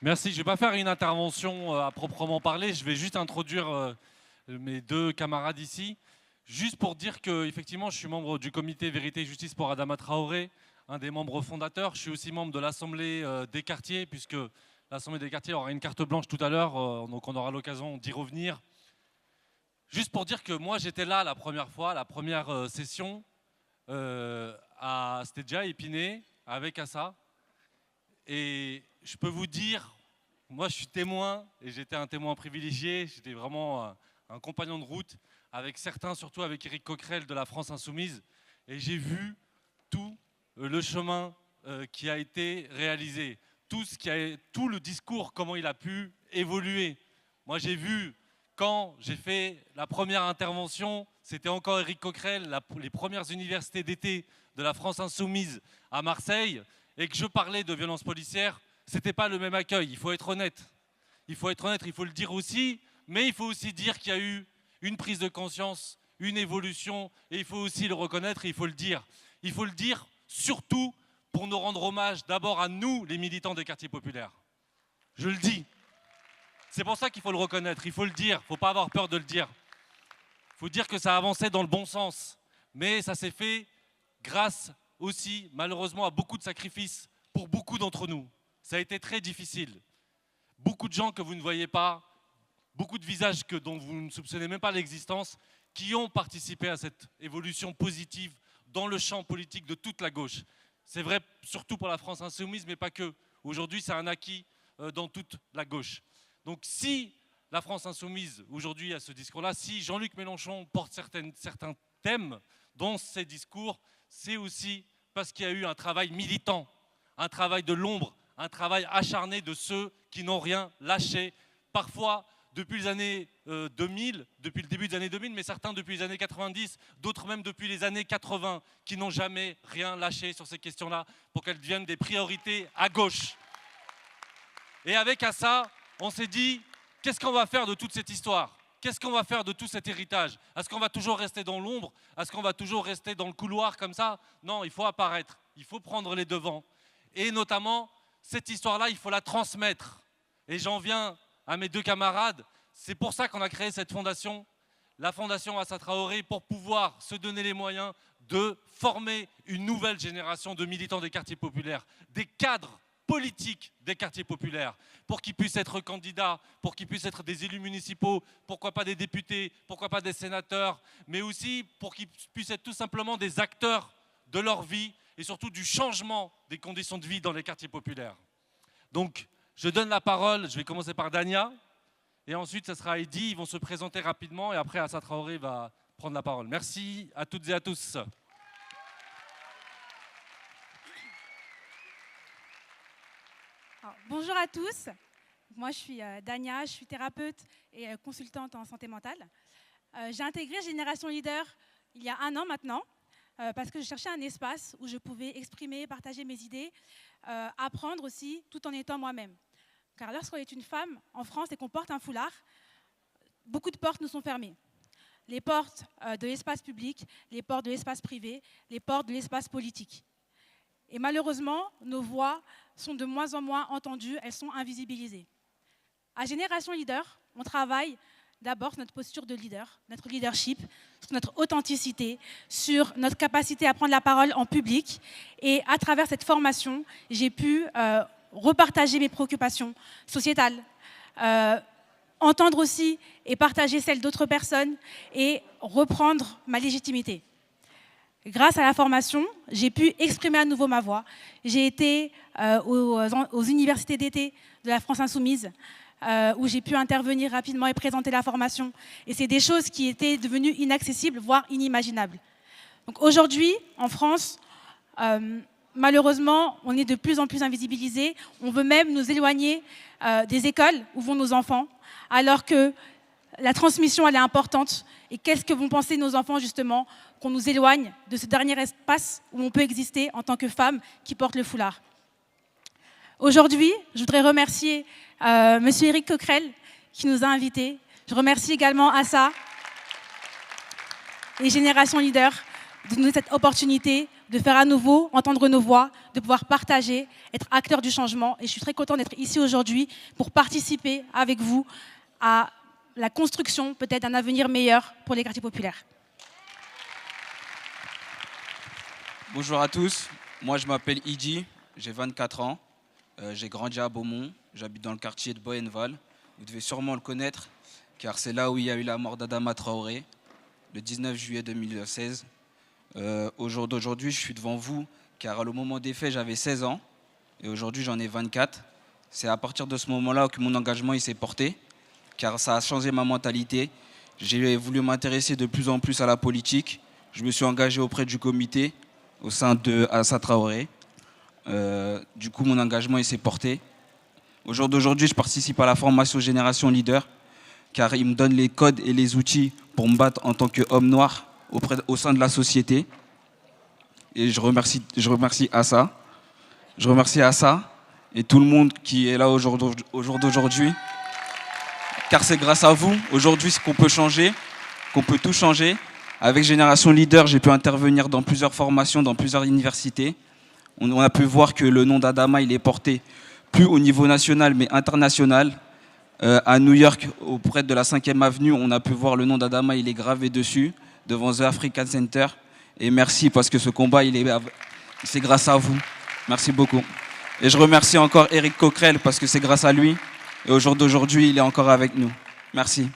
Merci. Je ne vais pas faire une intervention à proprement parler. Je vais juste introduire mes deux camarades ici. Juste pour dire que effectivement, je suis membre du comité Vérité et Justice pour Adama Traoré, un des membres fondateurs. Je suis aussi membre de l'Assemblée des quartiers, puisque l'Assemblée des quartiers aura une carte blanche tout à l'heure, donc on aura l'occasion d'y revenir. Juste pour dire que moi, j'étais là la première fois, la première session, c'était déjà à Épinay, avec Assa. Et je peux vous dire, moi je suis témoin, et j'étais un témoin privilégié, j'étais vraiment un compagnon de route, avec certains, surtout avec Éric Coquerel de la France Insoumise, et j'ai vu tout le chemin qui a été réalisé, tout le discours, comment il a pu évoluer. Moi j'ai vu, quand j'ai fait la première intervention, c'était encore Éric Coquerel, les premières universités d'été de la France Insoumise à Marseille, et que je parlais de violence policière, ce n'était pas le même accueil, il faut être honnête. Il faut être honnête, il faut le dire aussi, mais il faut aussi dire qu'il y a eu une prise de conscience, une évolution, et il faut aussi le reconnaître, et il faut le dire. Il faut le dire surtout pour nous rendre hommage d'abord à nous, les militants des quartiers populaires. Je le dis. C'est pour ça qu'il faut le reconnaître, il faut le dire, il ne faut pas avoir peur de le dire. Il faut dire que ça avançait dans le bon sens, mais ça s'est fait grâce aussi, malheureusement, à beaucoup de sacrifices pour beaucoup d'entre nous. Ça a été très difficile. Beaucoup de gens que vous ne voyez pas, beaucoup de visages dont vous ne soupçonnez même pas l'existence, qui ont participé à cette évolution positive dans le champ politique de toute la gauche. C'est vrai surtout pour la France Insoumise, mais pas que. Aujourd'hui, c'est un acquis dans toute la gauche. Donc si la France Insoumise, aujourd'hui, a ce discours-là, si Jean-Luc Mélenchon porte certains thèmes dans ses discours, c'est aussi parce qu'il y a eu un travail militant, un travail de l'ombre, un travail acharné de ceux qui n'ont rien lâché, parfois depuis les années 2000, depuis le début des années 2000, mais certains depuis les années 90, d'autres même depuis les années 80, qui n'ont jamais rien lâché sur ces questions-là pour qu'elles deviennent des priorités à gauche. Et avec ça, on s'est dit, qu'est-ce qu'on va faire de toute cette histoire ? Qu'est-ce qu'on va faire de tout cet héritage? Est-ce qu'on va toujours rester dans l'ombre? Est-ce qu'on va toujours rester dans le couloir comme ça? Non, il faut apparaître, il faut prendre les devants. Et notamment, cette histoire-là, il faut la transmettre. Et j'en viens à mes deux camarades. C'est pour ça qu'on a créé cette fondation, la fondation Assa Traoré, pour pouvoir se donner les moyens de former une nouvelle génération de militants des quartiers populaires, des cadres politique des quartiers populaires, pour qu'ils puissent être candidats, pour qu'ils puissent être des élus municipaux, pourquoi pas des députés, pourquoi pas des sénateurs, mais aussi pour qu'ils puissent être tout simplement des acteurs de leur vie et surtout du changement des conditions de vie dans les quartiers populaires. Donc, je donne la parole, je vais commencer par Dania, et ensuite, ce sera Eddy, ils vont se présenter rapidement, et après, Assa Traoré va prendre la parole. Merci à toutes et à tous. Alors, bonjour à tous, moi je suis Dania, je suis thérapeute et consultante en santé mentale. J'ai intégré Génération Leader il y a 1 an maintenant parce que je cherchais un espace où je pouvais exprimer, partager mes idées, apprendre aussi tout en étant moi-même. Car lorsqu'on est une femme en France et qu'on porte un foulard, beaucoup de portes nous sont fermées. Les portes de l'espace public, les portes de l'espace privé, les portes de l'espace politique. Et malheureusement, nos voix sont de moins en moins entendues, elles sont invisibilisées. À Génération Leader, on travaille d'abord sur notre posture de leader, notre leadership, sur notre authenticité, sur notre capacité à prendre la parole en public. Et à travers cette formation, j'ai pu repartager mes préoccupations sociétales, entendre aussi et partager celles d'autres personnes et reprendre ma légitimité. Grâce à la formation, j'ai pu exprimer à nouveau ma voix. J'ai été aux universités d'été de la France Insoumise, où j'ai pu intervenir rapidement et présenter la formation. Et c'est des choses qui étaient devenues inaccessibles, voire inimaginables. Donc aujourd'hui, en France, malheureusement, on est de plus en plus invisibilisés. On veut même nous éloigner des écoles où vont nos enfants, alors que la transmission, elle est importante. Et qu'est-ce que vont penser nos enfants, justement, qu'on nous éloigne de ce dernier espace où on peut exister en tant que femme qui porte le foulard. Aujourd'hui, je voudrais remercier M. Éric Coquerel qui nous a invités. Je remercie également Assa et Génération Leader de nous donner cette opportunité de faire à nouveau entendre nos voix, de pouvoir partager, être acteur du changement. Et je suis très contente d'être ici aujourd'hui pour participer avec vous à la construction peut-être d'un avenir meilleur pour les quartiers populaires. Bonjour à tous, moi je m'appelle Idi, j'ai 24 ans, j'ai grandi à Beaumont, j'habite dans le quartier de Boyenval. Vous devez sûrement le connaître car c'est là où il y a eu la mort d'Adama Traoré, le 19 juillet 2016. Au jour d'aujourd'hui, je suis devant vous car au moment des faits, j'avais 16 ans et aujourd'hui j'en ai 24. C'est à partir de ce moment-là que mon engagement il s'est porté car ça a changé ma mentalité. J'ai voulu m'intéresser de plus en plus à la politique. Je me suis engagé auprès du comité au sein de Assa Traoré. Du coup, mon engagement il s'est porté. Au jour d'aujourd'hui, je participe à la formation Génération Leader car il me donne les codes et les outils pour me battre en tant qu'homme noir au sein de la société. Et je remercie Assa. Je remercie Assa et tout le monde qui est là au jour d'aujourd'hui. Car c'est grâce à vous, aujourd'hui, qu'on peut changer, qu'on peut tout changer. Avec Génération Leader, j'ai pu intervenir dans plusieurs formations, dans plusieurs universités. On a pu voir que le nom d'Adama, il est porté plus au niveau national, mais international. À New York, auprès de la 5e avenue, on a pu voir le nom d'Adama, il est gravé dessus, devant The African Center. Et merci, parce que ce combat, c'est grâce à vous. Merci beaucoup. Et je remercie encore Éric Coquerel, parce que c'est grâce à lui. Et au jour d'aujourd'hui, il est encore avec nous. Merci.